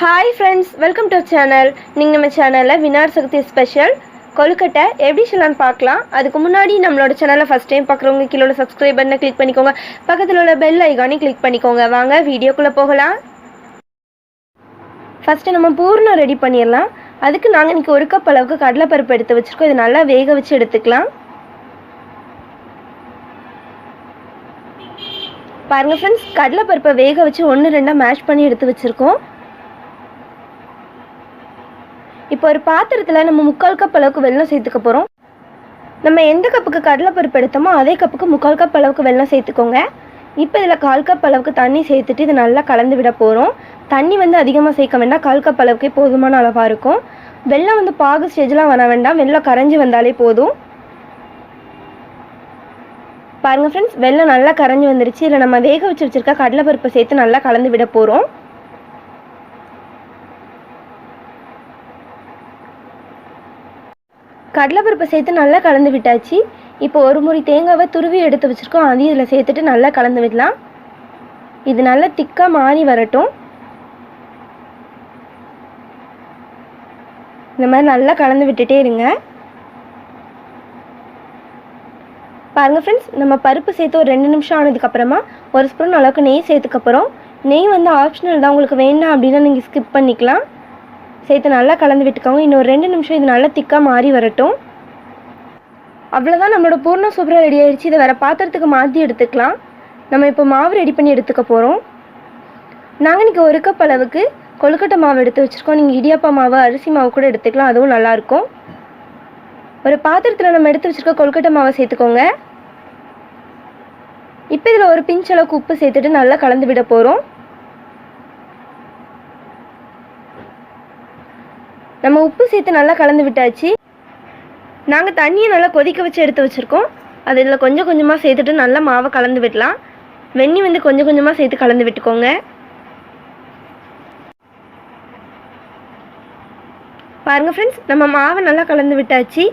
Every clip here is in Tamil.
Hi friends, welcome to our channel. நீங்கள் நம்ம சேனலில் விநாயகர் சதுர்த்தி ஸ்பெஷல் கொழுக்கட்டை எப்படி செய்யலாம்னு பார்க்கலாம். அதுக்கு முன்னாடி நம்மளோட சேனலை ஃபஸ்ட் டைம் பார்க்குறவங்க கீழே சப்ஸ்கிரைப் பட்டனை கிளிக் பண்ணிக்கோங்க. பக்கத்தில் உள்ள பெல் ஐகானையும் கிளிக் பண்ணிக்கோங்க. வாங்க வீடியோக்குள்ளே போகலாம். ஃபஸ்ட்டு நம்ம பூர்ணம் ரெடி பண்ணிடலாம். அதுக்கு நாங்கள் இன்றைக்கி 1 கப் அளவுக்கு கடலைப்பருப்பு எடுத்து வச்சுருக்கோம். இது நல்லா வேக வச்சு எடுத்துக்கலாம். பாருங்கள் ஃப்ரெண்ட்ஸ், கடலைப்பருப்பை வேக வச்சு 1-2 மேஷ் பண்ணி எடுத்து வச்சுருக்கோம். இப்போ ஒரு பாத்திரத்தில் நம்ம 3/4 கப் அளவுக்கு வெல்லம் சேர்த்துக்க போகிறோம். நம்ம எந்த கப்புக்கு கடலைப்பருப்பு எடுத்தோமோ அதே கப்புக்கு 3/4 கப் அளவுக்கு வெல்லம் சேர்த்துக்கோங்க. இப்போ இதில் 1/4 கப் அளவுக்கு தண்ணி சேர்த்துட்டு இது நல்லா கலந்து விட போகிறோம். தண்ணி அதிகமாக சேர்க்க வேண்டாம், 1/4 கப் அளவுக்கே போதுமான அளவாக இருக்கும். வெல்லம் பாகு ஸ்டேஜ்லாம் வர வேண்டாம், வெல்லம் கரைஞ்சி வந்தாலே போதும். பாருங்கள் ஃப்ரெண்ட்ஸ், வெல்லம் நல்லா கரைஞ்சி வந்துருச்சு. இதில் நம்ம வேக வச்சுருக்க கடலைப்பருப்பை சேர்த்து நல்லா கலந்து விட போகிறோம். கடலைப்பருப்பை சேர்த்து நல்லா கலந்து விட்டாச்சு. இப்போ ஒரு முறி தேங்காவை துருவி எடுத்து வச்சுருக்கோம், அதையும் இதில் சேர்த்துட்டு நல்லா கலந்து விடலாம். இது நல்லா திக்காக மாறி வரட்டும். இந்த மாதிரி நல்லா கலந்து விட்டுட்டே இருங்க. பாருங்கள் ஃப்ரெண்ட்ஸ், நம்ம பருப்பு சேர்த்து ஒரு 2 நிமிஷம் ஆனதுக்கப்புறமா 1 ஸ்பூன் அளவுக்கு நெய் சேர்த்துக்கப்புறம். நெய் ஆப்ஷனல் தான், உங்களுக்கு வேண்டாம் அப்படின்னா நீங்கள் ஸ்கிப் பண்ணிக்கலாம். சேர்த்து நல்லா கலந்து விட்டுக்கோங்க. இன்னொரு 2 நிமிஷம் இது நல்லா திக்காக மாறி வரட்டும். அவ்வளோதான், நம்மளோட பூர்ணம் சூப்பராக ரெடி ஆயிடுச்சு. இதை வேறு பாத்திரத்துக்கு மாற்றி எடுத்துக்கலாம். நம்ம இப்போ மாவு ரெடி பண்ணி எடுத்துக்க போகிறோம். நாங்கள் இன்றைக்கி 1 கப் அளவுக்கு கொழுக்கட்டை மாவு எடுத்து வச்சுருக்கோம். நீங்கள் இடியாப்பா மாவு, அரிசி மாவு கூட எடுத்துக்கலாம், அதுவும் நல்லாயிருக்கும். ஒரு பாத்திரத்தில் நம்ம எடுத்து வச்சுருக்க கொழுக்கட்டை மாவை சேர்த்துக்கோங்க. இப்போ இதில் ஒரு பிஞ்ச் அளவுக்கு உப்பு சேர்த்துட்டு நல்லா கலந்து விட போகிறோம். நம்ம உப்பு சேர்த்து நல்லா கலந்து விட்டாச்சு. நாங்கள் தண்ணியை நல்லா கொதிக்க வச்சு எடுத்து வச்சுருக்கோம். அது இதில் கொஞ்சம் கொஞ்சமாக சேர்த்துட்டு நல்லா மாவை கலந்து விடலாம். வெந்நி கொஞ்சம் கொஞ்சமாக சேர்த்து கலந்து விட்டுக்கோங்க. பாருங்கள் ஃப்ரெண்ட்ஸ், நம்ம மாவை நல்லா கலந்து விட்டாச்சு.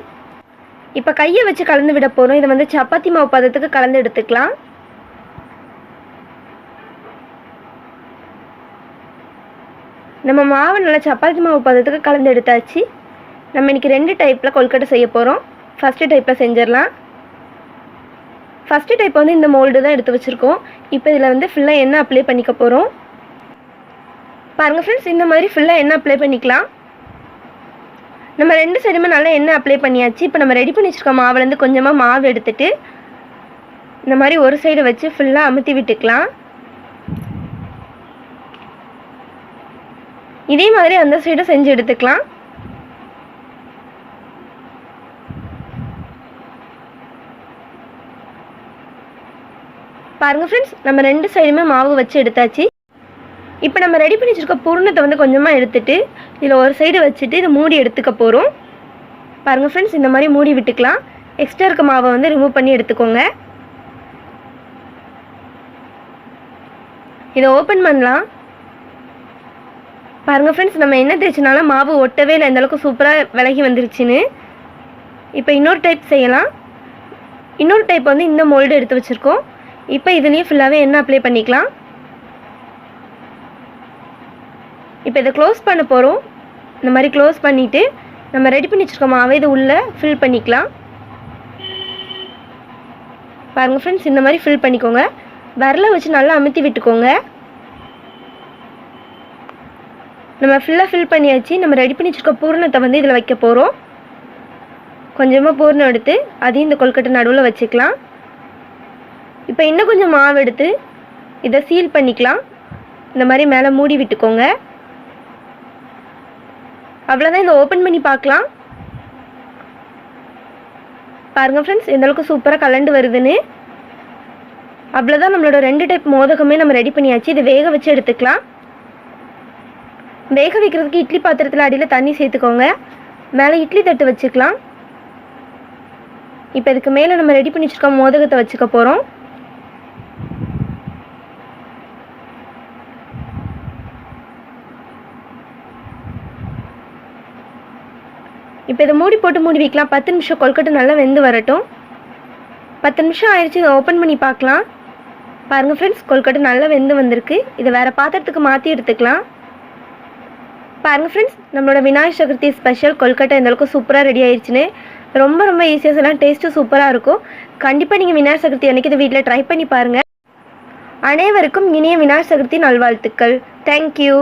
இப்போ கையை வச்சு கலந்து விட போகிறோம். இதை சப்பாத்தி மாவு பதத்துக்கு கலந்து எடுத்துக்கலாம். நம்ம மாவை நல்லா சப்பாத்தி மாவு பதத்துக்கு கலந்து எடுத்தாச்சு. நம்ம இன்றைக்கி 2 டைப்பில் கொழுக்கட்டை செய்ய போகிறோம். ஃபஸ்ட்டு டைப்பில் செஞ்சிடலாம். ஃபஸ்ட்டு டைப் இந்த மோல்டு தான் எடுத்து வச்சுருக்கோம். இப்போ இதில் ஃபுல்லாக எண்ணெய் அப்ளை பண்ணிக்க போகிறோம். பாருங்கள் ஃப்ரெண்ட்ஸ், இந்த மாதிரி ஃபுல்லாக எண்ணெய் அப்ளை பண்ணிக்கலாம். நம்ம 2 சைடுமே நல்லா எண்ணெய் அப்ளை பண்ணியாச்சு. இப்போ நம்ம ரெடி பண்ணி வச்சுருக்க மாவுலேருந்து கொஞ்சமாக மாவு எடுத்துகிட்டு இந்த மாதிரி ஒரு சைடு வச்சு ஃபுல்லாக அமுத்தி விட்டுக்கலாம். இதே மாதிரி அந்த சைடும் செஞ்சு எடுத்துக்கலாம். பாருங்கள் ஃப்ரெண்ட்ஸ், நம்ம 2 சைடுமே மாவு வச்சு எடுத்தாச்சு. இப்போ நம்ம ரெடி பண்ணி வச்சுருக்க பூர்ணத்தை கொஞ்சமாக எடுத்துகிட்டு இதில் ஒரு சைடு வச்சுட்டு இதை மூடி எடுத்துக்க போகிறோம். பாருங்கள் ஃப்ரெண்ட்ஸ், இந்த மாதிரி மூடி விட்டுக்கலாம். எக்ஸ்ட்ரா இருக்க மாவை ரிமூவ் பண்ணி எடுத்துக்கோங்க. இதை ஓப்பன் பண்ணலாம். பாருங்கள் ஃப்ரெண்ட்ஸ், நம்ம என்ன தேய்ச்சினால மாவு ஒட்டவே இல்லை, இந்தளவுக்கு சூப்பராக விலகி வந்துருச்சுன்னு. இப்போ இன்னொரு டைப் செய்யலாம். இன்னொரு டைப் இந்த மோல்டு எடுத்து வச்சுருக்கோம். இப்போ இதுலேயும் ஃபுல்லாகவே எண்ணெய் அப்ளை பண்ணிக்கலாம். இப்போ இதை க்ளோஸ் பண்ண போகிறோம். இந்த மாதிரி க்ளோஸ் பண்ணிவிட்டு நம்ம ரெடி பண்ணி வச்சுருக்க மாவை இது உள்ளே ஃபில் பண்ணிக்கலாம். பாருங்கள் ஃப்ரெண்ட்ஸ், இந்த மாதிரி ஃபில் பண்ணிக்கோங்க. விரலை வச்சு நல்லா அமுத்தி விட்டுக்கோங்க. நம்ம ஃபுல்லாக ஃபில் பண்ணியாச்சு. நம்ம ரெடி பண்ணி வச்சுருக்க பூர்ணத்தை இதில் வைக்க போகிறோம். கொஞ்சமாக பூர்ணம் எடுத்து அதையும் இந்த கொழுக்கட்டை நடுவில் வச்சுக்கலாம். இப்போ இன்னும் கொஞ்சம் மாவு எடுத்து இதை சீல் பண்ணிக்கலாம். இந்த மாதிரி மேலே மூடி விட்டுக்கோங்க. அவ்வளோதான், இதை ஓப்பன் பண்ணி பார்க்கலாம். பாருங்கள் ஃப்ரெண்ட்ஸ், எந்தளவுக்கு சூப்பராக கலண்டு வருதுன்னு. அவ்வளோதான், நம்மளோட 2 டைப் மோதகமே நம்ம ரெடி பண்ணியாச்சு. இதை வேக வச்சு எடுத்துக்கலாம். வேக வைக்கிறதுக்கு இட்லி பாத்திரத்தில் அடியில் தண்ணி சேர்த்துக்கோங்க. மேலே இட்லி தட்டு வச்சுக்கலாம். இப்போ இதுக்கு மேலே நம்ம ரெடி பண்ணி வச்சுருக்க மோதகத்தை வச்சுக்க போகிறோம். இப்போ இதை மூடி போட்டு மூடி வைக்கலாம். 10 நிமிஷம் கொழுக்கட்டை நல்லா வெந்து வரட்டும். 10 நிமிஷம் ஆயிடுச்சு. இதை ஓப்பன் பண்ணி பார்க்கலாம். பாருங்கள் ஃப்ரெண்ட்ஸ், கொழுக்கட்டை நல்லா வெந்து வந்திருக்கு. இதை வேறு பாத்திரத்துக்கு மாற்றி எடுத்துக்கலாம். பாருங்கள் ஃப்ரெண்ட்ஸ், நம்மளோட விநாயகர் சதுர்த்தி ஸ்பெஷல் கொல்கட்டை இந்தளவுக்கு சூப்பராக ரெடி ஆயிடுச்சுன்னு. ரொம்ப ஈஸியாக சொல்லலாம், டேஸ்ட்டும் சூப்பராக இருக்கும். கண்டிப்பாக நீங்கள் விநாயகர் சதுர்த்தி அன்றைக்கி இதை வீட்டில் ட்ரை பண்ணி பாருங்கள். அனைவருக்கும் இனிய விநாயகர் சதுர்த்தி நல்வாழ்த்துக்கள். தேங்க்யூ.